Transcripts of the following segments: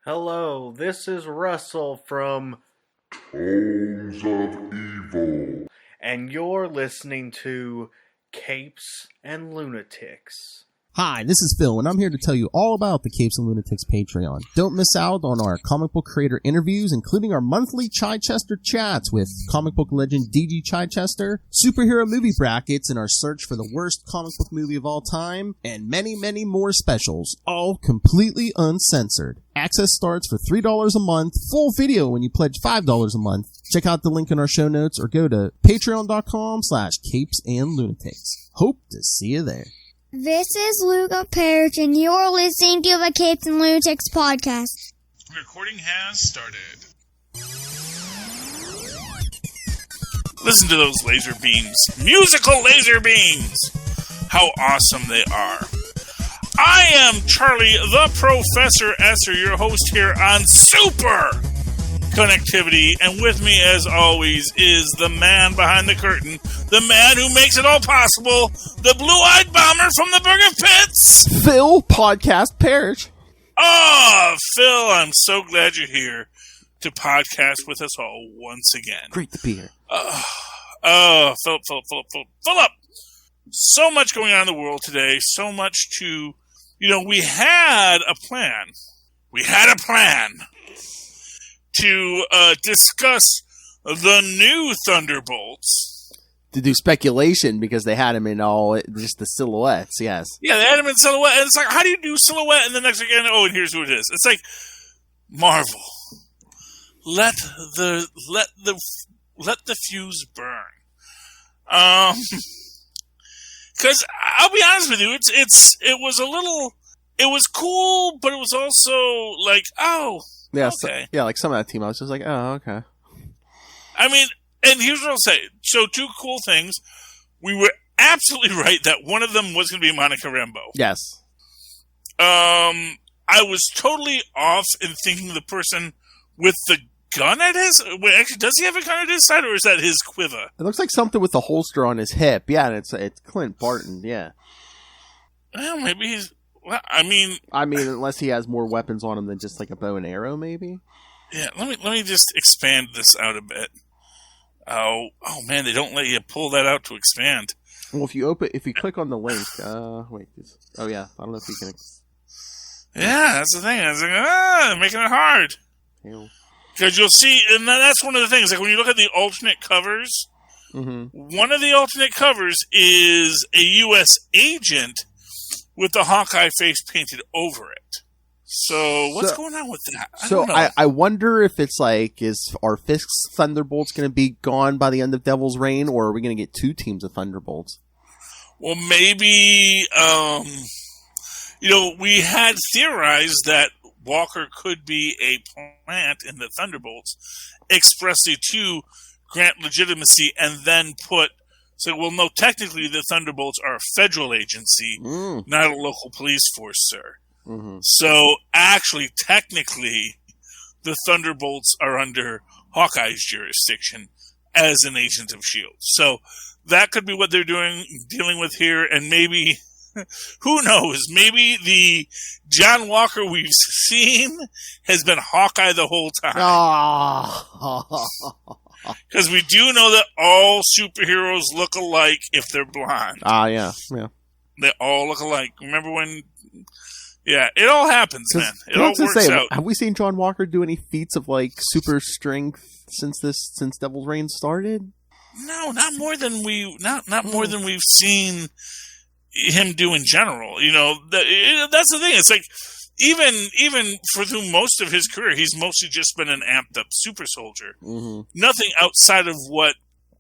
Hello, this is Russell from Tones of Evil. and you're listening to Capes and Lunatics. Hi, this is Phil, and I'm here to tell you all about the Capes and Lunatics Patreon. Don't miss out on our comic book creator interviews, including our monthly Chichester chats with comic book legend D.G. Chichester, superhero movie brackets in our search for the worst comic book movie of all time, and many, many more specials, all completely uncensored. Access starts for $3 a month, full video when you pledge $5 a month. Check out the link in our show notes or go to patreon.com/capesandlunatics. Hope to see you there. This is Luca Perich, and you're listening to the Capes and Lunatics podcast. Recording has started. Listen to those laser beams. Musical laser beams! How awesome they are. I am Charlie the Professor Esser, your host here on Superconnectivity, and with me, as always, is the man behind the curtain, the man who makes it all possible, the blue-eyed bomber from the Burger Pits! Phil, podcast Perich. Oh, Phil, I'm so glad you're here to podcast with us all once again. Great to be here. Philip. So much going on in the world today, so much to... we had a plan. We had a plan to discuss the new Thunderbolts. To do speculation because they had him in all just the silhouettes, yes. Yeah, they had him in silhouette, and it's like, how do you do silhouette and the next again? Oh, and here's who it is. It's like Marvel. Let the fuse burn. Because I'll be honest with you, it was cool, but it was also like, oh, yeah, okay. Like some of that team, I was just like, oh, okay. I mean, and here's what I'll say. So, two cool things. We were absolutely right that one of them was going to be Monica Rambeau. Yes. I was totally off in thinking the person with the gun at his... Wait, actually, does he have a gun at his side, or is that his quiver? It looks like something with a holster on his hip. Yeah, and it's Clint Barton, yeah. Well, maybe he's... Well, I mean, unless he has more weapons on him than just like a bow and arrow, maybe? Yeah, let me just expand this out a bit. Oh man, they don't let you pull that out to expand. Well, if you click on the link, I don't know if you can. Yeah, that's the thing. I was like, making it hard. Because you'll see, and that's one of the things. Like when you look at the alternate covers, one of the alternate covers is a U.S. agent with the Hawkeye face painted over it. So what's going on with that? I wonder if it's like, is our Fisk's Thunderbolts going to be gone by the end of Devil's Reign, or are we going to get two teams of Thunderbolts? Well, maybe, we had theorized that Walker could be a plant in the Thunderbolts expressly to grant legitimacy and then no, technically the Thunderbolts are a federal agency, not a local police force, sir. Mm-hmm. So, actually, technically, the Thunderbolts are under Hawkeye's jurisdiction as an agent of S.H.I.E.L.D. So, that could be what they're dealing with here, and maybe, who knows, maybe the John Walker we've seen has been Hawkeye the whole time. Because we do know that all superheroes look alike if they're blonde. Yeah. They all look alike. Remember when... Yeah, it all happens, man. It all works out. Have we seen John Walker do any feats of like super strength since Devil's Reign started? No, not more than we've seen him do in general. That's the thing. It's like even for through most of his career, he's mostly just been an amped up super soldier. Mm-hmm. Nothing outside of what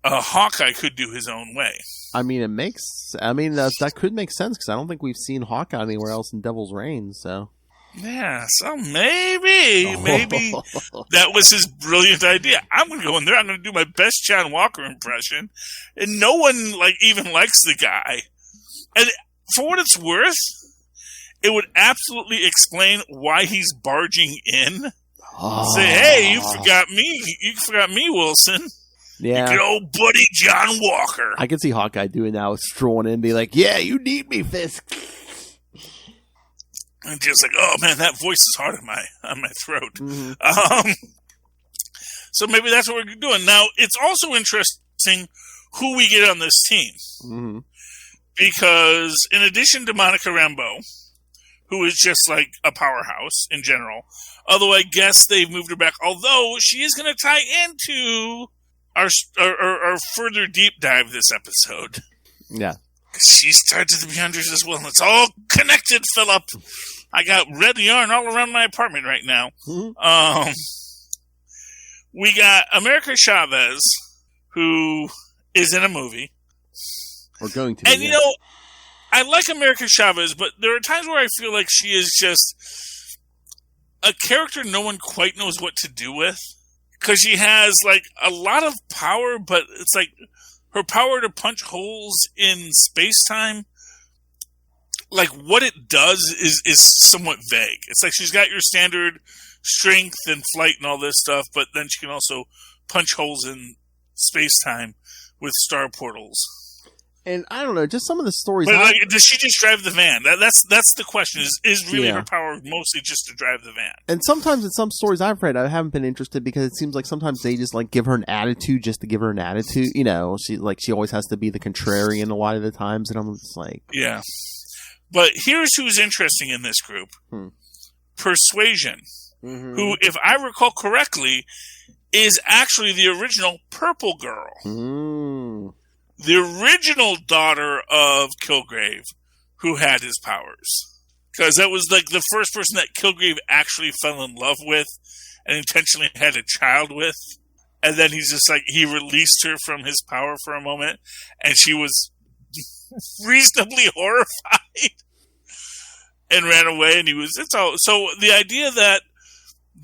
Hawkeye could do his own way. That could make sense because I don't think we've seen Hawkeye anywhere else in Devil's Reign, so. Yeah, so maybe that was his brilliant idea. I'm going to go in there, I'm going to do my best John Walker impression, and no one even likes the guy. And for what it's worth, it would absolutely explain why he's barging in. Say, hey, you forgot me, Wilson. Yeah. Your old buddy John Walker. I can see Hawkeye doing that, strolling in and be like, yeah, you need me, Fisk. And just like, oh man, that voice is hard on my throat. Mm-hmm. So maybe that's what we're doing. Now, it's also interesting who we get on this team. Mm-hmm. Because in addition to Monica Rambeau, who is just like a powerhouse in general, although I guess they've moved her back, although she is going to tie into our further deep dive this episode. Yeah. She's tied to the Beyonders as well, and it's all connected, Philip. I got red yarn all around my apartment right now. Mm-hmm. We got America Chavez, who is in a movie. We're going to. And, I like America Chavez, but there are times where I feel like she is just a character no one quite knows what to do with. Because she has, like, a lot of power, but it's like her power to punch holes in space-time, like, what it does is somewhat vague. It's like she's got your standard strength and flight and all this stuff, but then she can also punch holes in space-time with star portals. And I don't know, just some of the stories. But like, does she just drive the van? That's the question. Is really her power mostly just to drive the van? And sometimes in some stories I've read, I haven't been interested because it seems like sometimes they just like give her an attitude just to give her an attitude. She always has to be the contrarian a lot of the times, and I'm just like, yeah. But here's who's interesting in this group: Persuasion, who, if I recall correctly, is actually the original Purple Girl. The original daughter of Kilgrave, who had his powers. Because that was like the first person that Kilgrave actually fell in love with and intentionally had a child with. And then he's just like, he released her from his power for a moment, and she was reasonably horrified and ran away. And so the idea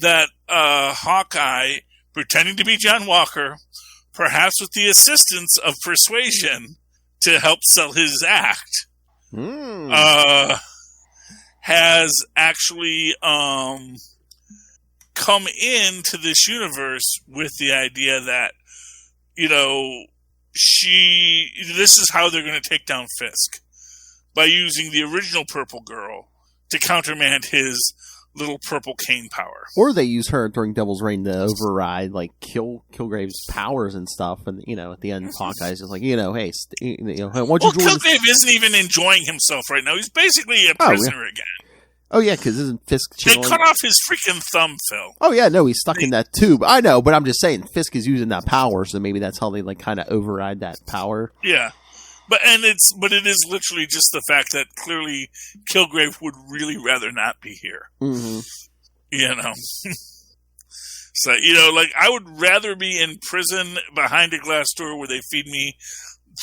that Hawkeye, pretending to be John Walker, perhaps with the assistance of Persuasion to help sell his act, has actually come into this universe with the idea that, this is how they're going to take down Fisk, by using the original Purple Girl to countermand his little purple cane power. Or they use her during Devil's Reign to override like Kilgrave's powers and stuff, and at the end Hawkeye's just like, hey, why don't you Kilgrave isn't even enjoying himself right now. He's basically a prisoner again. Oh yeah, because isn't Fisk? They cut off his freaking thumb, Phil. Oh yeah, no, he's stuck in that tube. I know, but I'm just saying Fisk is using that power, so maybe that's how they like kind of override that power. Yeah. But it is literally just the fact that clearly Kilgrave would really rather not be here. Mm-hmm. So, like, I would rather be in prison behind a glass door where they feed me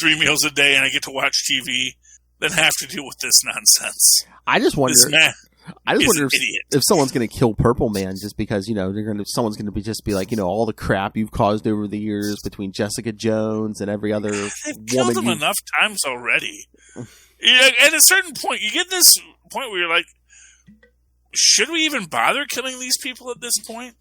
3 meals a day and I get to watch TV than have to deal with this nonsense. I just wonder. I just wonder if someone's going to kill Purple Man just because someone's going to be like all the crap you've caused over the years between Jessica Jones and every other woman. They've killed him enough times already. At a certain point, you get this point where you're like, should we even bother killing these people at this point?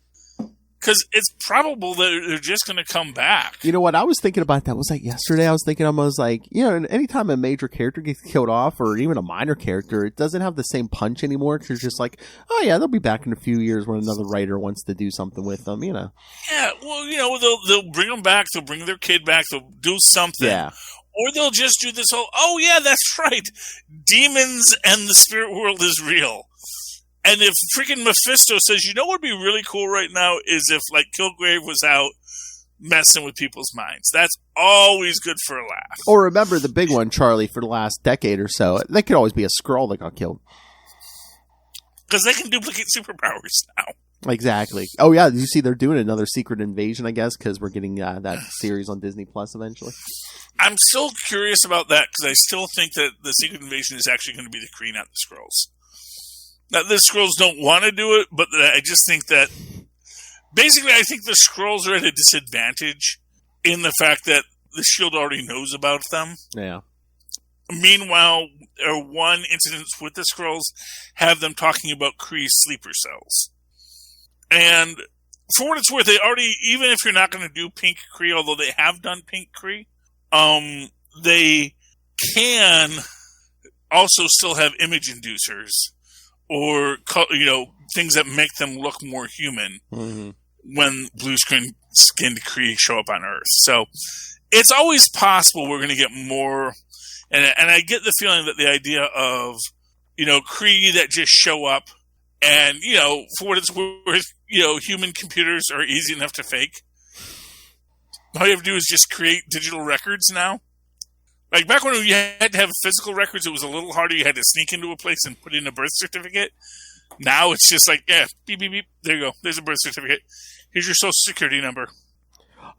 Because it's probable that they're just going to come back. You know what? I was thinking about that. Was like yesterday. I was thinking, anytime a major character gets killed off, or even a minor character, it doesn't have the same punch anymore. Because it's just like, oh yeah, they'll be back in a few years when another writer wants to do something with them. Yeah, well, they'll bring them back. They'll bring their kid back. They'll do something. Yeah. Or they'll just do this whole, oh yeah, that's right. Demons and the spirit world is real. And if freaking Mephisto says, what would be really cool right now is if, like, Kilgrave was out messing with people's minds. That's always good for a laugh. Or remember the big one, Charlie, for the last decade or so. That could always be a Skrull that got killed. Because they can duplicate superpowers now. Exactly. Oh, yeah. Did you see they're doing another Secret Invasion, I guess, because we're getting that series on Disney Plus eventually? I'm still curious about that because I still think that the Secret Invasion is actually going to be the Kree, not the Skrulls. Now, the Skrulls don't want to do it, but I just think that basically I think the Skrulls are at a disadvantage in the fact that the S.H.I.E.L.D. already knows about them. Yeah. Meanwhile, one incidents with the Skrulls have them talking about Kree sleeper cells. And for what it's worth, they already, even if you're not going to do Pink Kree, although they have done Pink Kree, they can also still have image inducers or things that make them look more human when blue skinned Kree show up on Earth. So it's always possible we're going to get more, and I get the feeling that the idea of Kree that just show up and for what it's worth, human computers are easy enough to fake. All you have to do is just create digital records now. Like back when you had to have physical records, it was a little harder. You had to sneak into a place and put in a birth certificate. Now it's just like, yeah, beep, beep, beep. There you go. There's a birth certificate. Here's your social security number.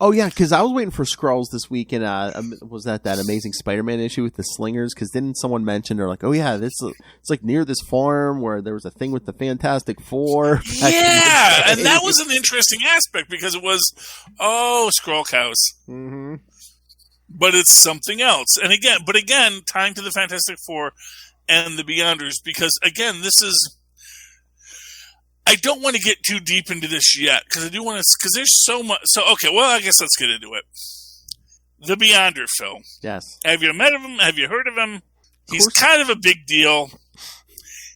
Oh, yeah, because I was waiting for Skrulls this week, and was that Amazing Spider-Man issue with the slingers? Because didn't someone mention, they're like, oh, yeah, it's like near this farm where there was a thing with the Fantastic Four. Yeah, and that was an interesting aspect because it was, Skrull cows. Mm-hmm. But it's something else. And again, tying to the Fantastic Four and the Beyonders, because again, this is, I don't want to get too deep into this yet, because I do want to, because there's so much. So, okay, well, I guess let's get into it. The Beyonder, Phil. Yes. Have you met of him? Have you heard of him? He's kind of a big deal.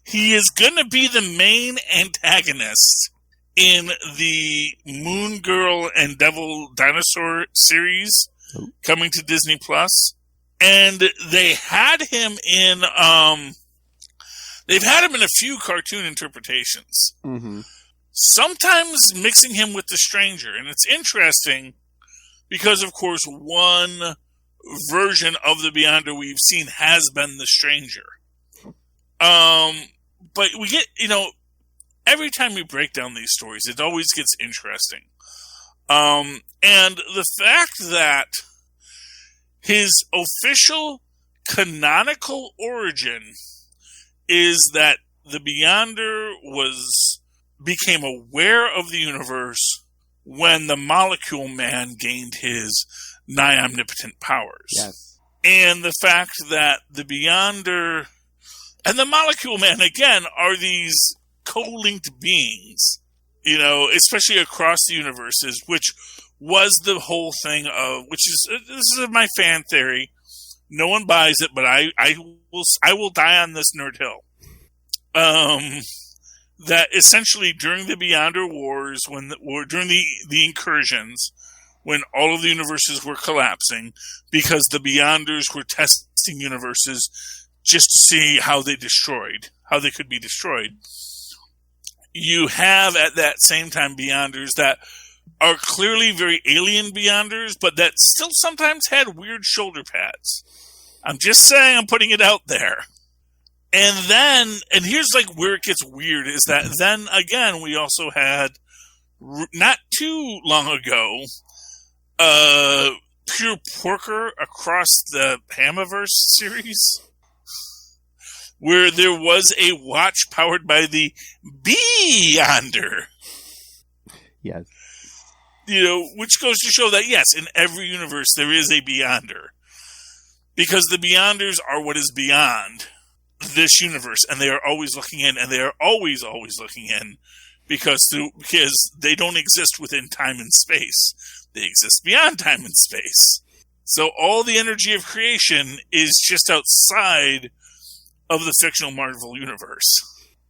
He is going to be the main antagonist in the Moon Girl and Devil Dinosaur series coming to Disney Plus. And they had him in, they've had him in a few cartoon interpretations. Mm-hmm. Sometimes mixing him with the Stranger. And it's interesting because, of course, one version of the Beyonder we've seen has been the Stranger. But we get, every time we break down these stories, it always gets interesting. And the fact that his official canonical origin is that the Beyonder became aware of the universe when the Molecule Man gained his nigh omnipotent powers. Yes. And the fact that the Beyonder and the Molecule Man, again, are these co-linked beings, especially across the universes, which was the whole thing of, this is my fan theory. No one buys it, but I will die on this nerd hill. That essentially during the Beyonder Wars, during the incursions, when all of the universes were collapsing, because the Beyonders were testing universes just to see how they could be destroyed. You have at that same time Beyonders that are clearly very alien Beyonders, but that still sometimes had weird shoulder pads. I'm just saying, I'm putting it out there. And here's where it gets weird, is that then again, we also had, not too long ago, Pure Porker across the Hamiverse series, where there was a watch powered by the Beyonder. Yes. Which goes to show that, yes, in every universe there is a Beyonder. Because the Beyonders are what is beyond this universe, and they are always looking in, and they are always looking in, because they don't exist within time and space. They exist beyond time and space. So all the energy of creation is just outside of the fictional Marvel universe.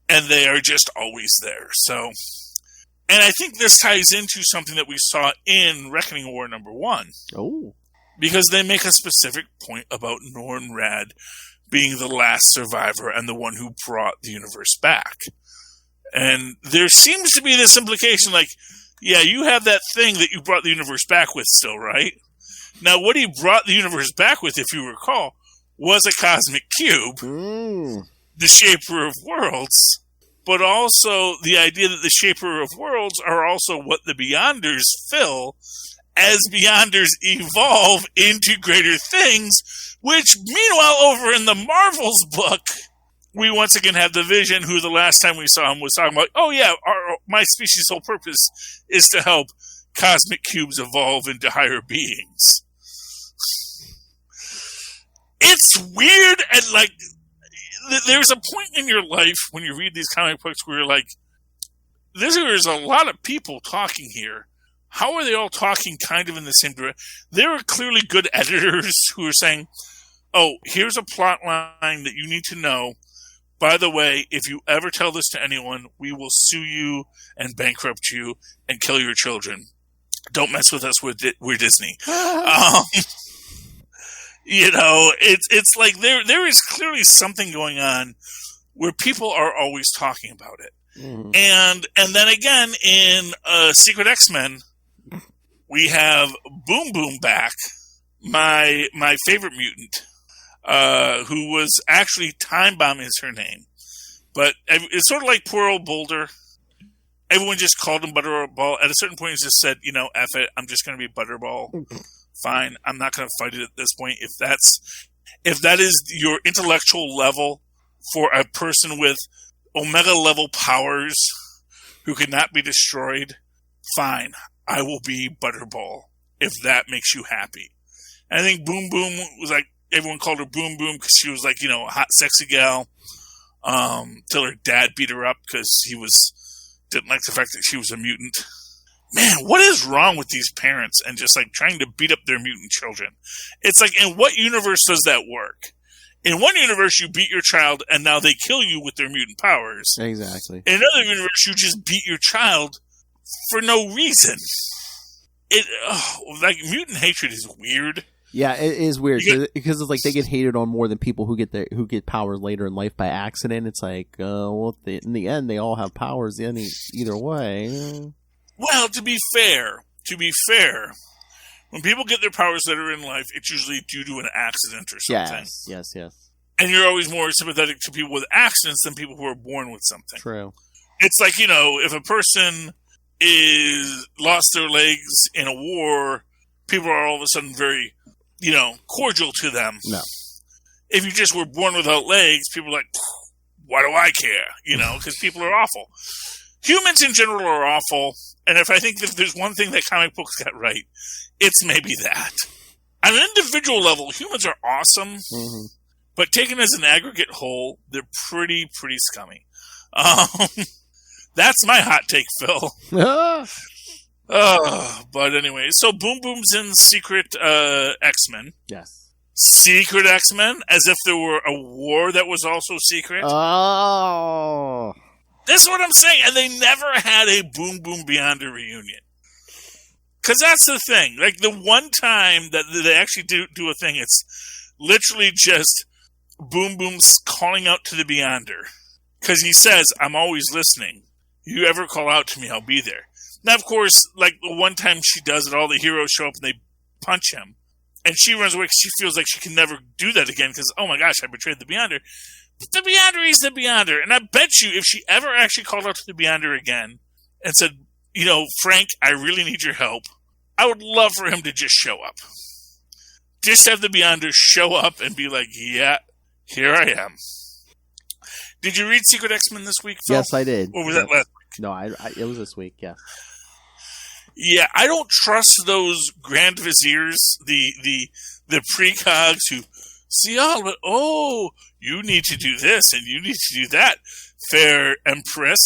And they are just always there. So, and I think this ties into something that we saw in Reckoning War #1. Oh. Because they make a specific point about Nornrad being the last survivor and the one who brought the universe back. And there seems to be this implication yeah, you have that thing that you brought the universe back with still, right? Now, what he brought the universe back with, if you recall, was a cosmic cube, the Shaper of Worlds, but also the idea that the Shaper of Worlds are also what the Beyonders fill as Beyonders evolve into greater things, which, meanwhile, over in the Marvel's book, we once again have the Vision, who the last time we saw him was talking about, oh yeah, my species' whole purpose is to help cosmic cubes evolve into higher beings. It's weird, and there's a point in your life when you read these comic books where you're like, there's a lot of people talking here. How are they all talking kind of in the same direction? There are clearly good editors who are saying, oh, here's a plot line that you need to know, by the way, if you ever tell this to anyone, we will sue you and bankrupt you and kill your children. Don't mess with us. We're Disney. It's like there is clearly something going on where people are always talking about it. Mm-hmm. And then again, in Secret X-Men, we have Boom Boom back, my favorite mutant, who was actually Time Bomb is her name. But it's sort of like poor old Boulder. Everyone just called him Butterball. At a certain point, he just said, F it, I'm just going to be Butterball. Fine, I'm not going to fight it at this point. If that is your intellectual level for a person with Omega level powers who cannot be destroyed, fine, I will be Butterball if that makes you happy. And I think Boom Boom was like, everyone called her Boom Boom because she was like, a hot, sexy gal. Till her dad beat her up because he didn't like the fact that she was a mutant. Man, what is wrong with these parents and just like trying to beat up their mutant children? It's like, in what universe does that work? In one universe, you beat your child and now they kill you with their mutant powers. Exactly. In another universe, you just beat your child for no reason. Mutant hatred is weird. Yeah, it is weird because it's like they get hated on more than people who get powers later in life by accident. It's like, in the end, they all have powers either way. Well, to be fair, when people get their powers later in life, it's usually due to an accident or something. Yes. And you're always more sympathetic to people with accidents than people who are born with something. True. It's like, if a person lost their legs in a war, people are all of a sudden very, cordial to them. No. If you just were born without legs, people are like, why do I care? Because people are awful. Humans in general are awful, and if I think that there's one thing that comic books got right, it's maybe that. On an individual level, humans are awesome, mm-hmm. but taken as an aggregate whole, they're pretty scummy. That's my hot take, Phil. But anyway, so Boom Boom's in Secret X-Men. Yes. Secret X-Men, as if there were a war that was also secret. Oh. That's what I'm saying. And they never had a Boom Boom Beyonder reunion. Because that's the thing. Like, the one time that they actually do a thing, it's literally just Boom Boom's calling out to the Beyonder. Because he says, I'm always listening. You ever call out to me, I'll be there. Now, of course, like the one time she does it, all the heroes show up and they punch him. And she runs away because she feels like she can never do that again because, oh my gosh, I betrayed the Beyonder. But the Beyonder is the Beyonder. And I bet you if she ever actually called out to the Beyonder again and said, Frank, I really need your help, I would love for him to just show up. Just have the Beyonder show up and be like, yeah, here I am. Did you read Secret X-Men this week, Phil? Yes, I did. Or was that last week? No, it was this week, yeah. Yeah, I don't trust those Grand Viziers, the precogs who see all of it. Oh, you need to do this and you need to do that, fair Empress.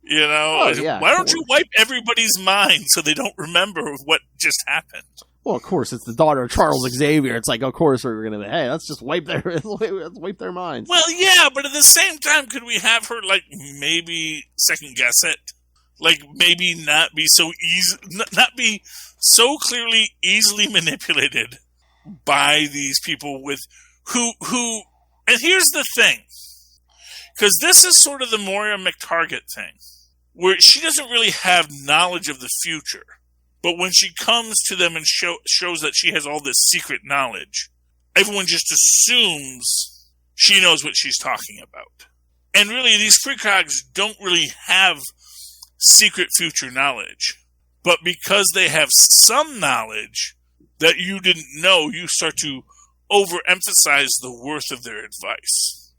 Yeah, why don't you wipe everybody's mind so they don't remember what just happened? Well, of course, it's the daughter of Charles Xavier. It's like, of course, we're going to hey, let's just wipe their minds. Well, yeah, but at the same time, could we have her, like, maybe second guess it? Like, maybe not be so clearly easily manipulated by these people with who, and here's the thing, because this is sort of the Moira McTarget thing, where she doesn't really have knowledge of the future. But when she comes to them and shows that she has all this secret knowledge, everyone just assumes she knows what she's talking about. And really, these precogs don't really have secret future knowledge. But because they have some knowledge that you didn't know, you start to overemphasize the worth of their advice.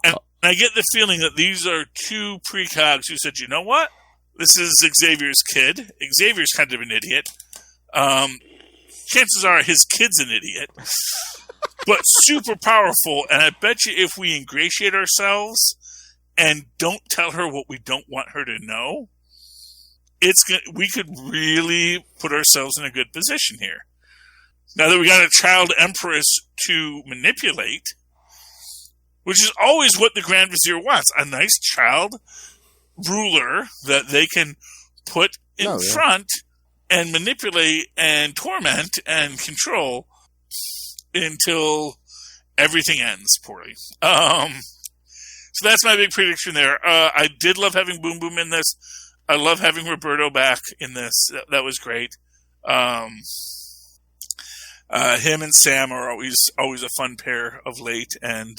And I get the feeling that these are two precogs who said, you know what? This is Xavier's kid. Xavier's kind of an idiot. Chances are his kid's an idiot. But super powerful. And I bet you if we ingratiate ourselves and don't tell her what we don't want her to know, we could really put ourselves in a good position here. Now that we got a child empress to manipulate, which is always what the Grand Vizier wants. A nice child ruler that they can put in front and manipulate and torment and control until everything ends poorly. So that's my big prediction there. I did love having Boom Boom in this. I love having Roberto back in this. That was great. Him and Sam are always a fun pair of late, and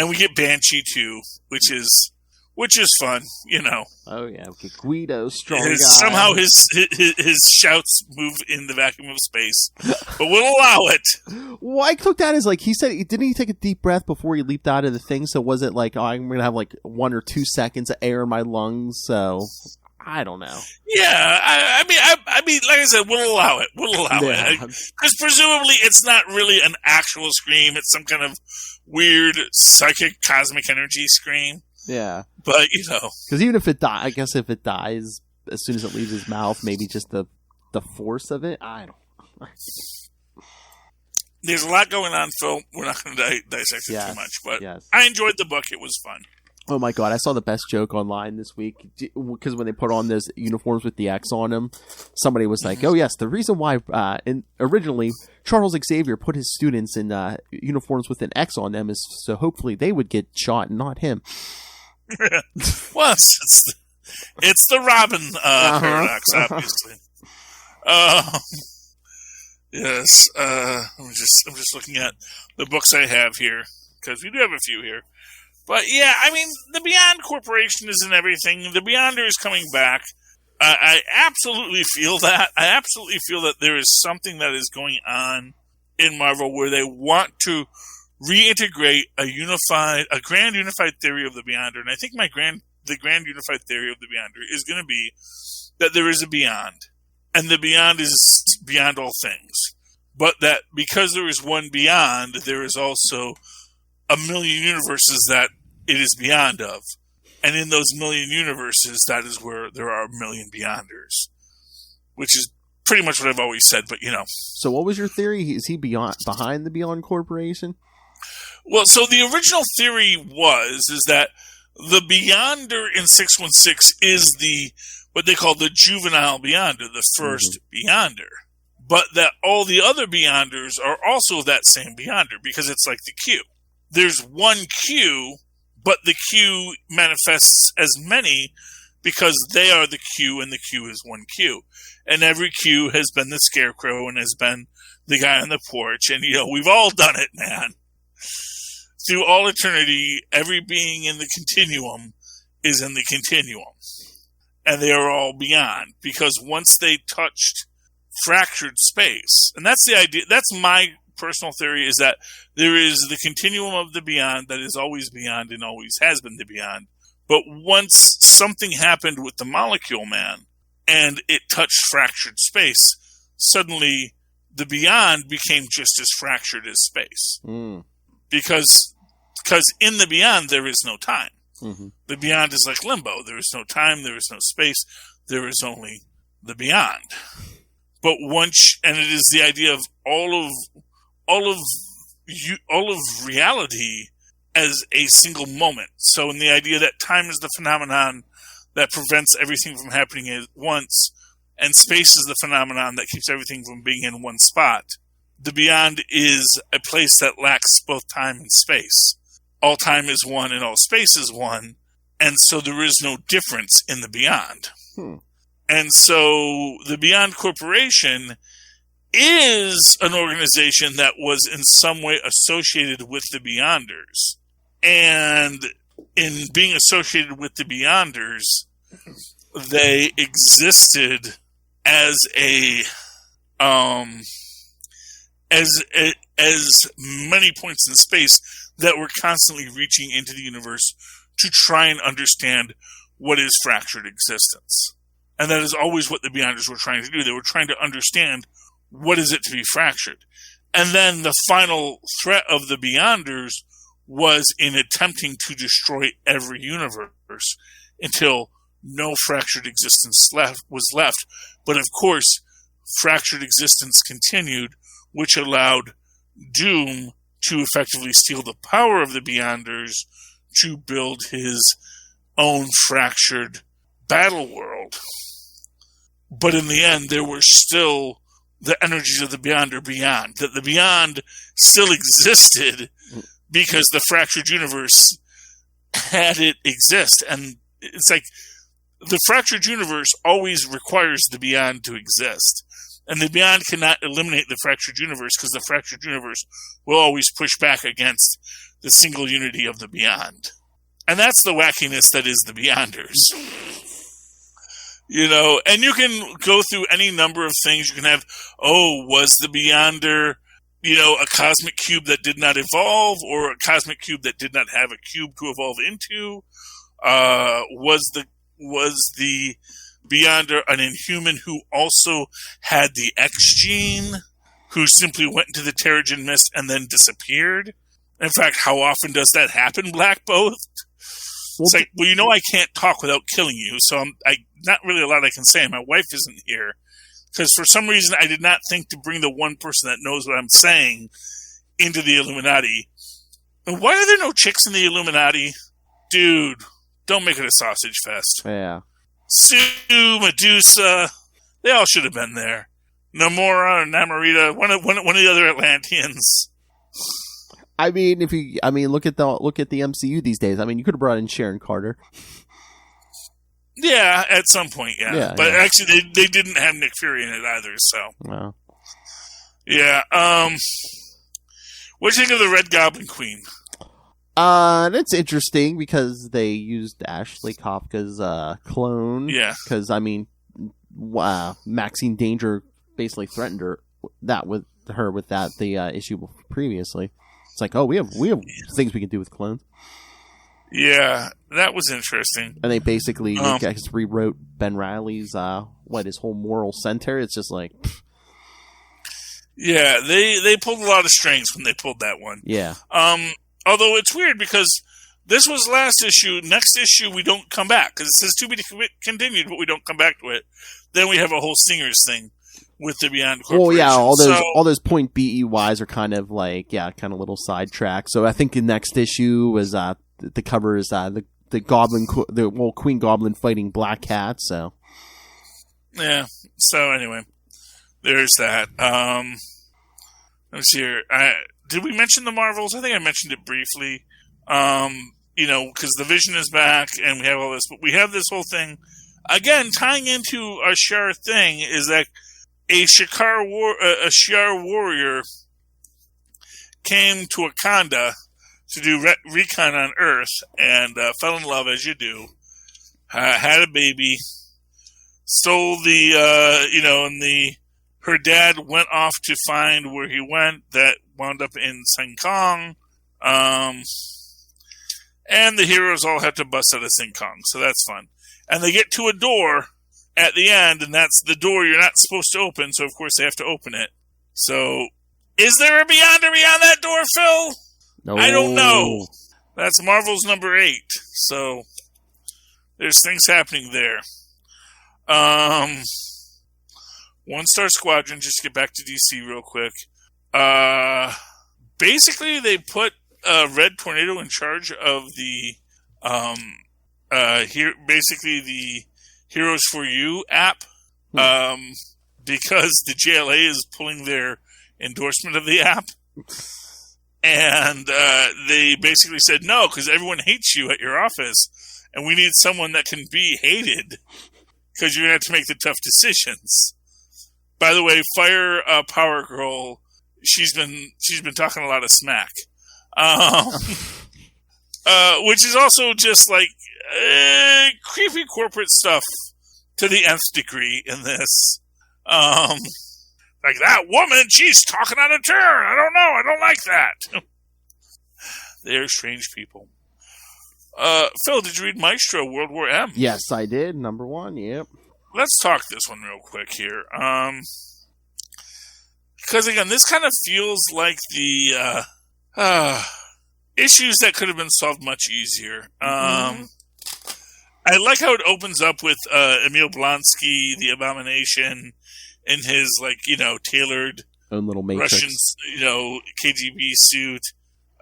we get Banshee too, which is fun, you know. Oh yeah, okay. Guido, strong guy. Somehow his shouts move in the vacuum of space, but we'll allow it. Well, I took that as like he said. Didn't he take a deep breath before he leaped out of the thing? So was it like, oh, I'm gonna have like 1 or 2 seconds of air in my lungs? So I don't know. Yeah, I mean, like I said, we'll allow it. We'll allow it because presumably it's not really an actual scream. It's some kind of weird psychic cosmic energy scream. Yeah, but you know, because even if it dies, I guess if it dies as soon as it leaves his mouth, maybe just the force of it. I don't know. There's a lot going on, Phil. We're not going to dissect it too much, but I enjoyed the book. It was fun. Oh my god, I saw the best joke online this week because when they put on those uniforms with the X on them, somebody was like, "Oh yes, the reason why originally Charles Xavier put his students in uniforms with an X on them is so hopefully they would get shot and not him." Well, it's the Robin paradox, obviously. Yes, I'm just looking at the books I have here because we do have a few here. But yeah, I mean, the Beyond Corporation isn't everything. The Beyonder is coming back. I absolutely feel that. I absolutely feel that there is something that is going on in Marvel where they want to reintegrate a grand unified theory of the Beyonder. And I think the grand unified theory of the Beyonder is going to be that there is a Beyond. And the Beyond is beyond all things. But that because there is one Beyond, there is also a million universes that it is beyond of. And in those million universes, that is where there are a million Beyonders. Which is pretty much what I've always said, but you know. So what was your theory? Is he behind the Beyond Corporation? Well, so the original theory is that the Beyonder in 616 is what they call the juvenile Beyonder, the first Beyonder. But that all the other Beyonders are also that same Beyonder, because it's like the Q. There's one Q, but the Q manifests as many because they are the Q and the Q is one Q. And every Q has been the Scarecrow and has been the guy on the porch. And, you know, we've all done it, man. Through all eternity, every being in the continuum is in the continuum. And they are all beyond. Because once they touched fractured space, and that's the idea, that's my personal theory, is that there is the continuum of the beyond that is always beyond and always has been the beyond. But once something happened with the Molecule Man and it touched fractured space, suddenly the beyond became just as fractured as space. Because in the beyond there is no time. The beyond is like limbo. There is no time, there is no space, there is only the beyond. But and it is the idea of all of reality as a single moment. So in the idea that time is the phenomenon that prevents everything from happening at once, and space is the phenomenon that keeps everything from being in one spot, the beyond is a place that lacks both time and space. All time is one and all space is one, and so there is no difference in the beyond. And so the Beyond Corporation is an organization that was in some way associated with the Beyonders. And in being associated with the Beyonders, they existed as many points in space that were constantly reaching into the universe to try and understand what is fractured existence. And that is always what the Beyonders were trying to do. They were trying to understand what is it to be fractured. And then the final threat of the Beyonders was in attempting to destroy every universe until no fractured existence was left. But of course, fractured existence continued, which allowed Doom to effectively steal the power of the Beyonders to build his own fractured battle world. But in the end, there were still the energies of the Beyonder beyond. That the Beyond still existed because the fractured universe had it exist. And it's like the fractured universe always requires the Beyond to exist. And the Beyond cannot eliminate the fractured universe because the fractured universe will always push back against the single unity of the Beyond. And that's the wackiness that is the Beyonders. You know, and you can go through any number of things. You can have, was the Beyonder, you know, a cosmic cube that did not evolve, or a cosmic cube that did not have a cube to evolve into? Was the Beyonder an Inhuman who also had the X gene, who simply went into the Terrigen Mist and then disappeared? In fact, how often does that happen, Black Both? It's like, well, you know, I can't talk without killing you, so I not really a lot I can say. My wife isn't here, because for some reason I did not think to bring the one person that knows what I'm saying into the Illuminati. And why are there no chicks in the Illuminati? Dude, don't make it a sausage fest. Yeah. Sue, Medusa, they all should have been there. Namora or Namorita, one of the other Atlanteans. I mean, look at the MCU these days. I mean, you could have brought in Sharon Carter. Yeah, at some point, yeah. But actually, they didn't have Nick Fury in it either. So, wow. Yeah. What do you think of the Red Goblin Queen? That's interesting because they used Ashley Kafka's clone. Yeah. Because Maxine Danger basically threatened her with the issue previously. It's like, we have things we can do with clones. Yeah, that was interesting. And they basically rewrote Ben Reilly's his whole moral center. It's just like, pff. Yeah, they pulled a lot of strings when they pulled that one. Yeah. Although it's weird because this was last issue. Next issue we don't come back because it says to be continued, but we don't come back to it. Then we have a whole Stingers thing with the Beyond Corporation. Well, yeah, all those point BEYs are kind of like, kind of little sidetrack. So I think the next issue was the cover is the Queen Goblin fighting Black Cat. So yeah. So anyway, there's that. Let's see here. Did we mention the Marvels? I think I mentioned it briefly. You know, because the Vision is back and we have all this, but we have this whole thing again tying into a Shi'ar thing is that a Shi'ar warrior came to Wakanda to do recon on Earth and fell in love, as you do. Had a baby, stole her dad went off to find where he went. That wound up in Sengkang. And the heroes all have to bust out of Sengkang, so that's fun. And they get to a door at the end, and that's the door you're not supposed to open, so of course they have to open it. So, is there a Beyonder beyond that door, Phil? No. I don't know. That's Marvel's number 8, so there's things happening there. One Star Squadron, just to get back to DC real quick. Basically, they put Red Tornado in charge of the the Heroes for You app, because the JLA is pulling their endorsement of the app, and they basically said no because everyone hates you at your office, and we need someone that can be hated because you're gonna have to make the tough decisions. By the way, fire Power Girl. She's been talking a lot of smack, which is also just like creepy corporate stuff to the nth degree in this. Like that woman, she's talking on a turn. I don't know. I don't like that. They're strange people. Phil, did you read Maestro World War M? Yes, I did. Number 1. Yep. Let's talk this one real quick here. Because again, this kind of feels like the issues that could have been solved much easier. I like how it opens up with Emil Blonsky, the Abomination, in his tailored own little matrix. Russian, KGB suit,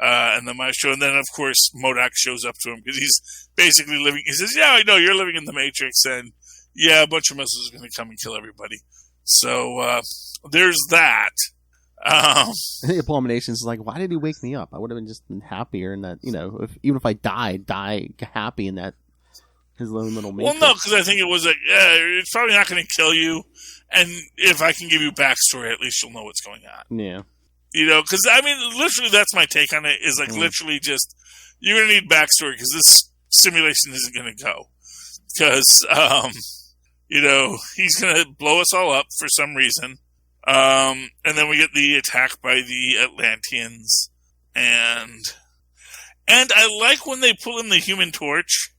and the Maestro. And then, of course, MODOK shows up to him because he's basically living. He says, "Yeah, I know you're living in the Matrix, and yeah, a bunch of missiles are going to come and kill everybody." So there's that. The Abomination's like, why did he wake me up? I would have just been happier in that, even if I die happy in that his own little matrix. Well, no, because I think it was like, it's probably not going to kill you, and if I can give you backstory, at least you'll know what's going on. Yeah. Because, literally that's my take on it, is like literally just, you're going to need backstory because this simulation isn't going to go. Because, he's going to blow us all up for some reason. And then we get the attack by the Atlanteans. And I like when they pull in the Human Torch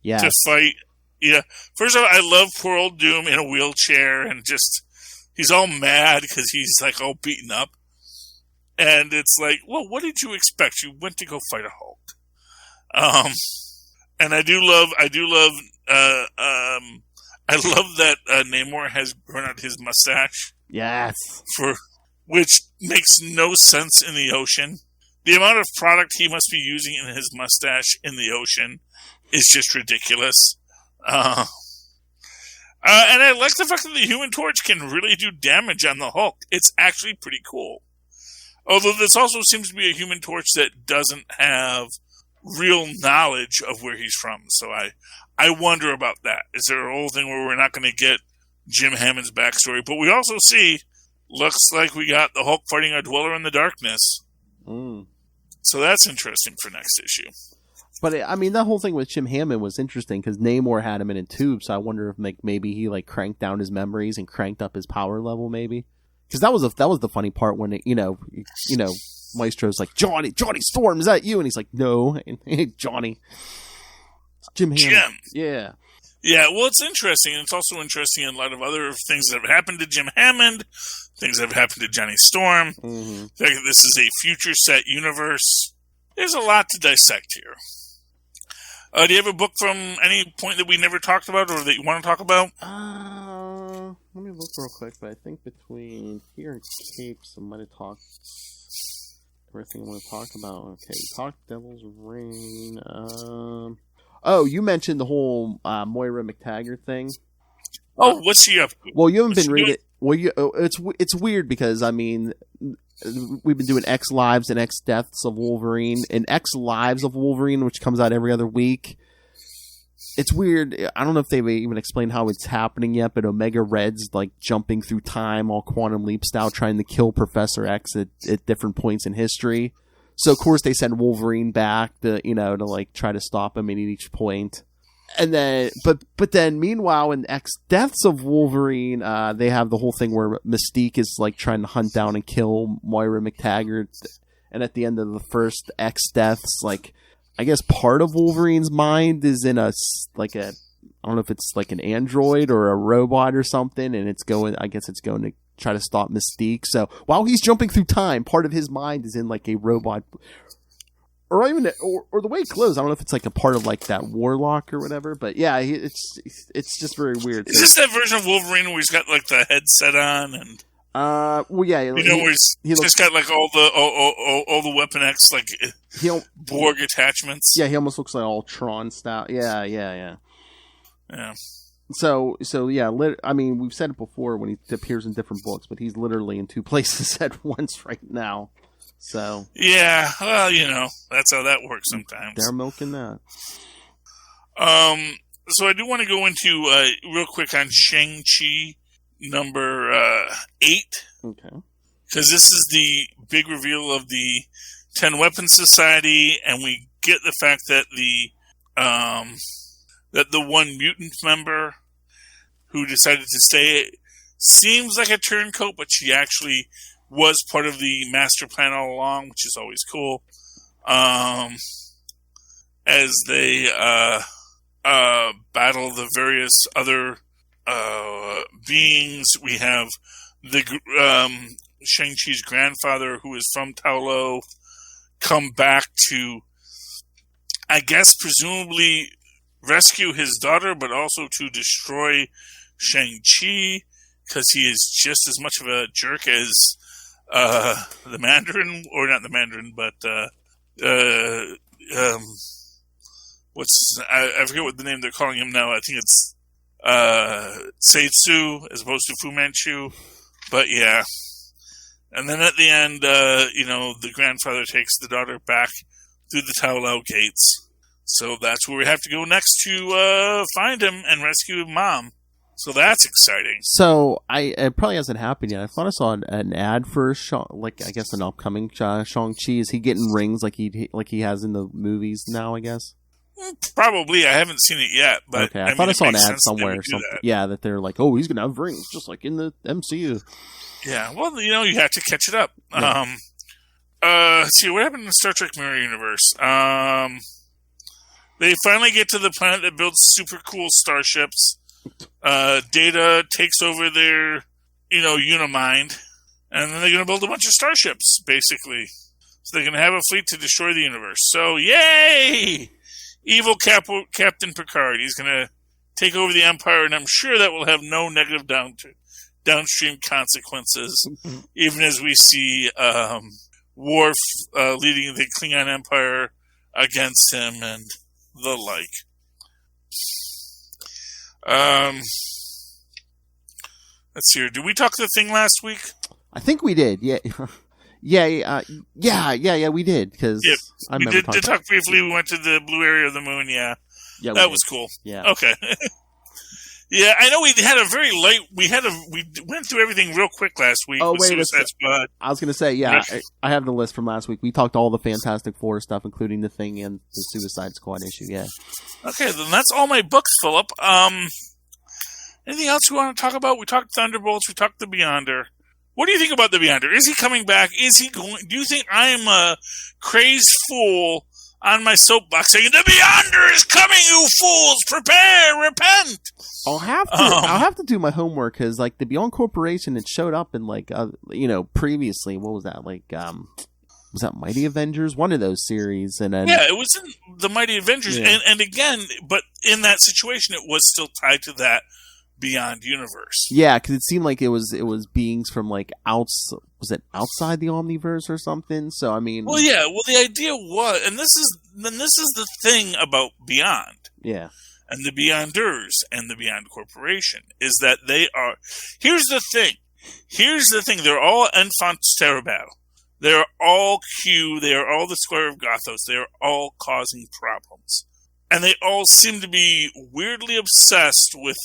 to fight. Yeah. First of all, I love poor old Doom in a wheelchair and just, he's all mad because he's like all beaten up. And it's like, well, what did you expect? You went to go fight a Hulk. And I love that Namor has grown out his mustache. Yes. Which makes no sense in the ocean. The amount of product he must be using in his mustache in the ocean is just ridiculous. And I like the fact that the Human Torch can really do damage on the Hulk. It's actually pretty cool. Although this also seems to be a Human Torch that doesn't have real knowledge of where he's from. So I wonder about that. Is there a whole thing where we're not going to get Jim Hammond's backstory? But we also see, looks like we got the Hulk fighting a Dweller in the Darkness. So that's interesting for next issue. But that whole thing with Jim Hammond was interesting because Namor had him in a tube. So I wonder if maybe he cranked down his memories and cranked up his power level, maybe. Because that was the funny part when Maestro's like, Johnny Storm, is that you? And he's like, no, Johnny, it's Jim Hammond. Yeah. Yeah, well, it's interesting. It's also interesting in light of other things that have happened to Jim Hammond, things that have happened to Johnny Storm. Mm-hmm. This is a future set universe. There's a lot to dissect here. Do you have a book from any point that we never talked about or that you want to talk about? Let me look real quick, but I think between here and Capes, I might have talked everything I want to talk about. Okay, we talked Devil's Reign. You mentioned the whole Moira McTaggart thing. Oh, what's she up to? Well, you haven't been reading it. Well, it's weird because we've been doing X Lives and X Deaths of Wolverine, and X Lives of Wolverine, which comes out every other week. It's weird. I don't know if they've even explained how it's happening yet, but Omega Red's jumping through time, all Quantum Leap style, trying to kill Professor X at different points in history. So of course they send Wolverine back to try to stop him at each point. And then, but then meanwhile in X Deaths of Wolverine, they have the whole thing where Mystique is trying to hunt down and kill Moira McTaggart. And at the end of the first X Deaths, I guess part of Wolverine's mind is in I don't know if it's an android or a robot or something, and it's going to try to stop Mystique. So while he's jumping through time, part of his mind is in a robot, or even or the way it closed. I don't know if it's a part of that Warlock or whatever. But yeah, it's just very weird. Is this that version of Wolverine where he's got the headset on and? Well, yeah, where he's just got all the Weapon X Borg attachments. Yeah, he almost looks like all Tron style. Yeah. So yeah, we've said it before when he appears in different books, but he's literally in two places at once right now. So yeah, well, that's how that works sometimes. They're milking that. So I do want to go into real quick on Shang-Chi number 8. Okay. Because this is the big reveal of the 10 Weapons Society, and we get the fact that the one mutant member who decided to stay seems like a turncoat, but she actually was part of the master plan all along, which is always cool. As they battle the various other beings, we have the Shang-Chi's grandfather, who is from Taolo, come back to, I guess, presumably rescue his daughter, but also to destroy Shang-Chi, because he is just as much of a jerk as the Mandarin, or not the Mandarin, but I forget what the name they're calling him now. I think it's Seizu as opposed to Fu Manchu. But yeah. And then at the end, the grandfather takes the daughter back through the Taolao gates. So that's where we have to go next to find him and rescue Mom. So that's exciting. So it probably hasn't happened yet. I thought I saw an ad for an upcoming Shang-Chi. Is he getting rings like he has in the movies now, I guess? Probably. I haven't seen it yet. But okay, I thought I saw an ad somewhere or something. Yeah, that they're like, oh, he's going to have rings just like in the MCU. Yeah, well, you have to catch it up. Yeah. See, what happened in the Star Trek Mirror Universe? They finally get to the planet that builds super cool starships. Data takes over their, Unimind, and then they're going to build a bunch of starships, basically. So they're going to have a fleet to destroy the universe. So, yay! Evil Captain Picard. He's going to take over the Empire, and I'm sure that will have no negative downstream consequences, even as we see Worf leading the Klingon Empire against him and the like. Let's see here. Did we talk the Thing last week? I think we did. Yeah. Yeah, we did. Because we did talk briefly. We went to the blue area of the moon. Yeah, that was cool. Yeah. Okay. Yeah, I know we had a very light. We went through everything real quick last week. Oh, with wait, Suicide Squad. I was going to say, yeah, I have the list from last week. We talked all the Fantastic Four stuff, including the Thing and the Suicide Squad issue. Yeah. Okay, then that's all my books, Philip. Anything else you want to talk about? We talked Thunderbolts. We talked the Beyonder. What do you think about the Beyonder? Is he coming back? Is he going? Do you think I am a crazed fool on my soapbox saying the Beyonder is coming, you fools! Prepare, repent. I'll have to do my homework because the Beyond Corporation had showed up in previously. What was that was that Mighty Avengers? One of those series, and then it was in the Mighty Avengers, and again, but in that situation, it was still tied to that Beyond universe. Yeah, because it seemed like it was beings from outside the Omniverse or something. So I mean, the idea was, and this is the thing about Beyond, and the Beyonders and the Beyond Corporation is that they are. Here's the thing. They're all Enfants Terrible. They're all Q. They are all the Square of Gothos. They are all causing problems, and they all seem to be weirdly obsessed with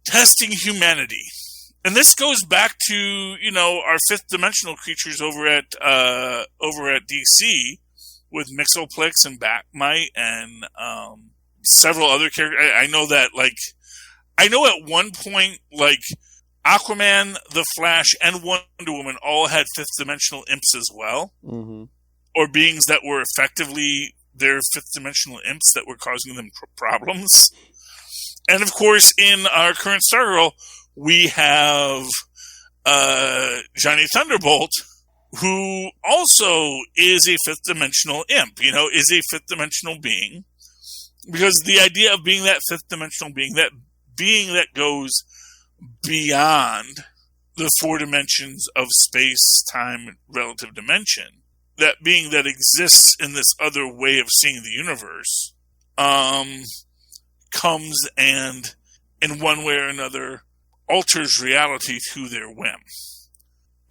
testing humanity. And this goes back to, our fifth dimensional creatures over at DC with Mixoplex and Batmite and several other characters. I know that at one point Aquaman, the Flash, and Wonder Woman all had fifth dimensional imps as well. Mm-hmm. Or beings that were effectively their fifth dimensional imps that were causing them problems. And of course, in our current Stargirl, we have Johnny Thunderbolt, who also is a fifth dimensional imp, is a fifth dimensional being. Because the idea of being that fifth dimensional being that goes beyond the four dimensions of space, time, relative dimension, that being that exists in this other way of seeing the universe, comes and, in one way or another, alters reality to their whim.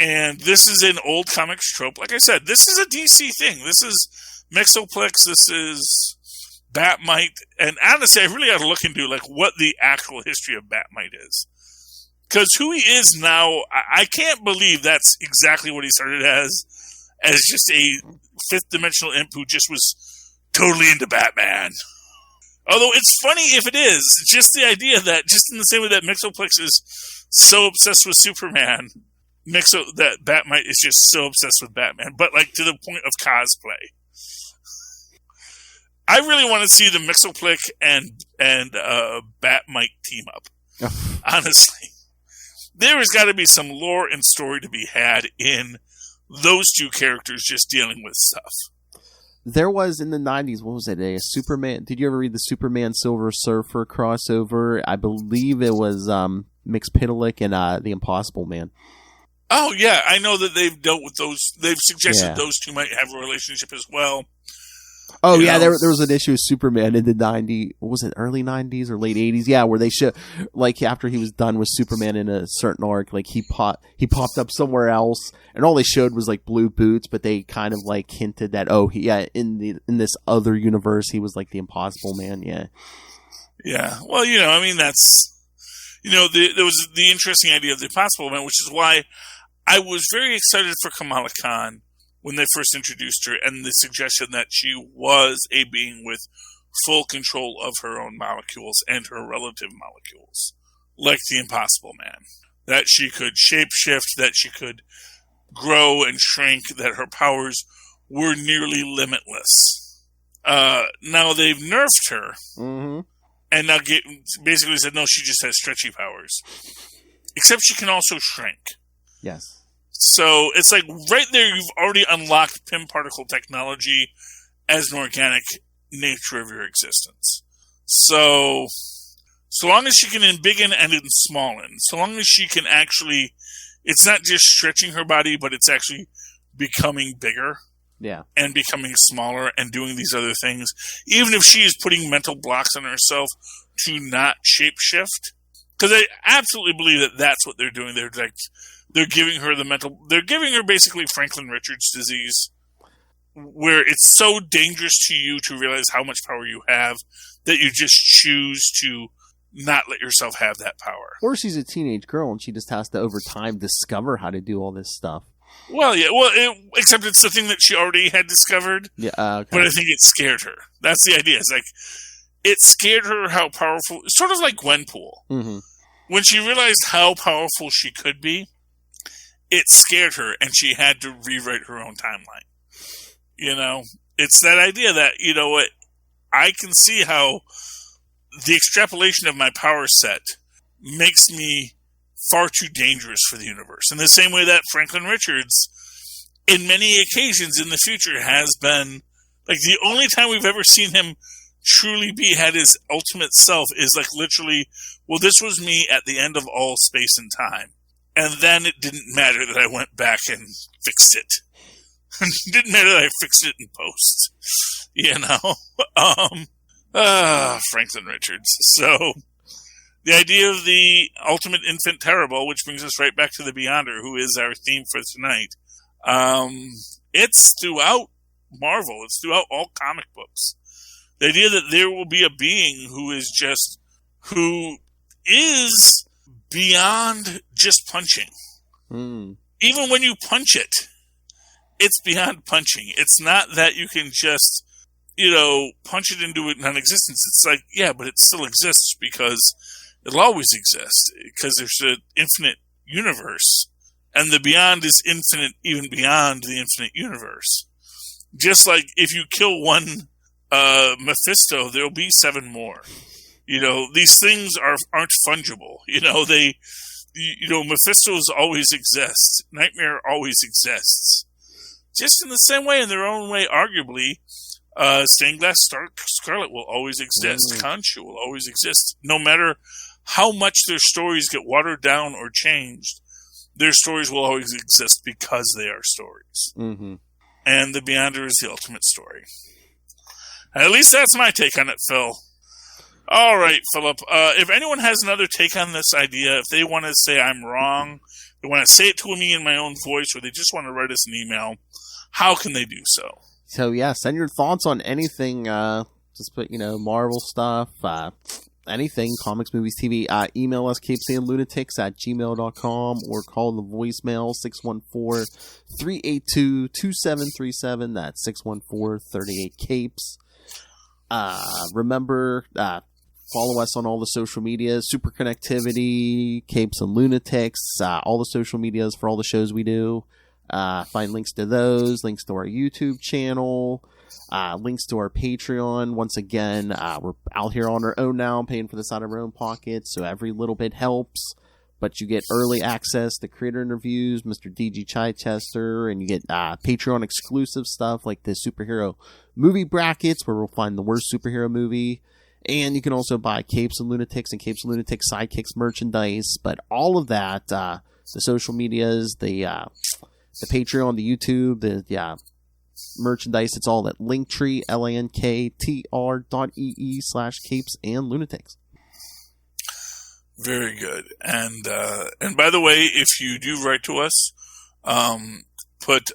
And this is an old comics trope. Like I said, this is a DC thing. This is Mixoplex, this is Batmite. And honestly, I really got to look into what the actual history of Batmite is. Because who he is now, I can't believe that's exactly what he started as just a fifth dimensional imp who just was totally into Batman. Although it's funny if it is. It's just the idea that, just in the same way that Mixoplex is so obsessed with Superman, that Batmite is just so obsessed with Batman, but to the point of cosplay. I really want to see the Mixoplex and Batmite team up. Honestly. There has got to be some lore and story to be had in those two characters just dealing with stuff. There was in the 90s, what was it, a Superman? Did you ever read the Superman Silver Surfer crossover? I believe it was Mixpitalik and the Impossible Man. Oh, yeah, I know that they've dealt with those. They've suggested Yeah. those two might have a relationship as well. Oh, You yeah, know? there was an issue with Superman in the 90s, what was it, early 90s or late 80s? Yeah, where they show, like, after he was done with Superman in a certain arc, like, he popped up somewhere else, and all they showed was, like, blue boots, but they kind of, like, hinted that, in this other universe, he was, like, the Impossible Man, yeah. Yeah, well, I mean, that's, there was the interesting idea of the Impossible Man, which is why I was very excited for Kamala Khan when they first introduced her, and the suggestion that she was a being with full control of her own molecules and her relative molecules, like the Impossible Man. That she could shapeshift, that she could grow and shrink, that her powers were nearly limitless. Now they've nerfed her, and now basically said, no, she just has stretchy powers. Except she can also shrink. Yes. So it's like right there, you've already unlocked Pym particle technology as an organic nature of your existence. So long as she can embiggen and ensmallen, so long as she can actually, it's not just stretching her body, but it's actually becoming bigger. Yeah. And becoming smaller and doing these other things, even if she is putting mental blocks on herself to not shapeshift. Because I absolutely believe that that's what they're doing. They're giving her they're giving her basically Franklin Richards disease, where it's so dangerous to you to realize how much power you have that you just choose to not let yourself have that power. Or she's a teenage girl and she just has to, over time, discover how to do all this stuff. Well, yeah. Well, except it's the thing that she already had discovered. Yeah, okay. But I think it scared her. That's the idea. It's like, it scared her how powerful, sort of like Gwenpool. Mm-hmm. When she realized how powerful she could be, it scared her, and she had to rewrite her own timeline. It's that idea that, what, I can see how the extrapolation of my power set makes me far too dangerous for the universe. In the same way that Franklin Richards, in many occasions in the future, has been, like, the only time we've ever seen him truly be at his ultimate self is, like, literally, well, this was me at the end of all space and time. And then it didn't matter that I went back and fixed it. It didn't matter that I fixed it in post. Franklin Richards. So, the idea of the ultimate infant terrible, which brings us right back to the Beyonder, who is our theme for tonight. It's throughout Marvel. It's throughout all comic books. The idea that there will be a being who is beyond just punching. Even when you punch it, it's beyond punching. It's not that you can just, punch it into non-existence. It's like, yeah, but it still exists because it'll always exist because there's an infinite universe. And the beyond is infinite even beyond the infinite universe. Just like if you kill one Mephisto, there'll be 7 more. These things aren't fungible. Mephistos always exist. Nightmare always exists. Just in the same way, in their own way, arguably, Stained Glass Scarlet will always exist. Khonshu will always exist. No matter how much their stories get watered down or changed, their stories will always exist because they are stories. Mm-hmm. And the Beyonder is the ultimate story. At least that's my take on it, Phil. All right, Philip. If anyone has another take on this idea, if they want to say I'm wrong, they want to say it to me in my own voice, or they just want to write us an email, how can they do so? So, yeah, send your thoughts on anything. Just put, Marvel stuff, anything, comics, movies, TV. Email us, capesandlunatics@gmail.com, or call the voicemail, 614-382-2737. That's 614-38-CAPES. Remember, follow us on all the social medias, Superconnectivity, Capes and Lunatics, all the social medias for all the shows we do. Find links to those, links to our YouTube channel, links to our Patreon. Once again, we're out here on our own now, paying for this out of our own pockets, so every little bit helps. But you get early access to creator interviews, Mr. DG Chichester, and you get Patreon exclusive stuff like the superhero movie brackets, where we'll find the worst superhero movie. And you can also buy Capes and Lunatics and Capes and Lunatics Sidekicks merchandise. But all of that the social medias, the Patreon, the YouTube, the merchandise. It's all at Linktree, linktr.ee/capes and lunatics. Very good. And by the way, if you do write to us, put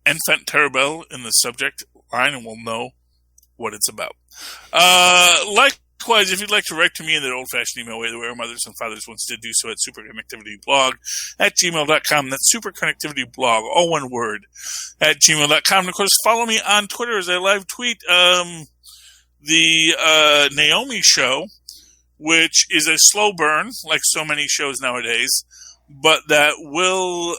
Enfant Terrible in the subject line and we'll know what it's about. Likewise, if you'd like to write to me in that old-fashioned email way, the way our mothers and fathers once did, do so at superconnectivityblog@gmail.com. That's superconnectivityblog, all one word, at gmail.com. And, of course, follow me on Twitter as I live tweet the Naomi show, which is a slow burn, like so many shows nowadays, but that will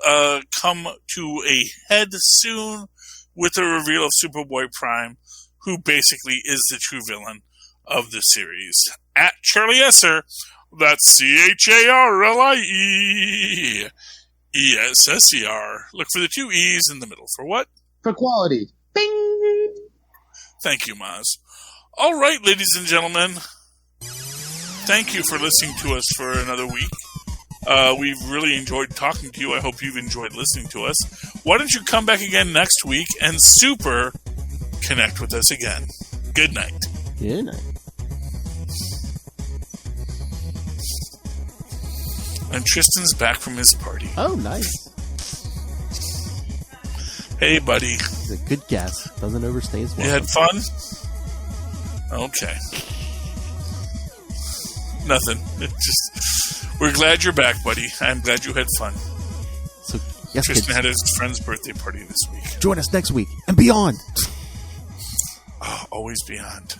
come to a head soon with the reveal of Superboy Prime, who basically is the true villain of the series. At Charlie Esser, that's CharlieEsser. Look for the two E's in the middle. For what? For quality. Bing! Thank you, Maz. All right, ladies and gentlemen. Thank you for listening to us for another week. We've really enjoyed talking to you. I hope you've enjoyed listening to us. Why don't you come back again next week and super connect with us again. Good night. Good night. And Tristan's back from his party. Oh, nice. Hey, buddy. He's a good guess. Doesn't overstay his welcome. You had fun? Okay. Nothing. We're glad you're back, buddy. I'm glad you had fun. So, yes, Tristan kids, had his friend's birthday party this week. join us next week and beyond. Oh, always beyond.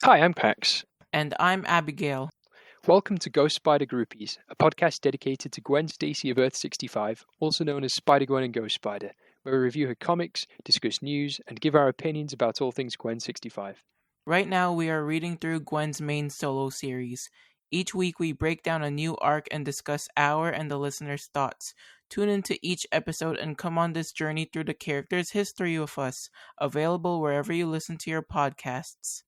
Hi, I'm Pax. And I'm Abigail. Welcome to Ghost Spider Groupies, a podcast dedicated to Gwen Stacy of Earth 65, also known as Spider-Gwen and Ghost Spider, where we review her comics, discuss news, and give our opinions about all things Gwen 65. Right now, we are reading through Gwen's main solo series. Each week, we break down a new arc and discuss our and the listener's thoughts. Tune into each episode and come on this journey through the character's history with us, available wherever you listen to your podcasts.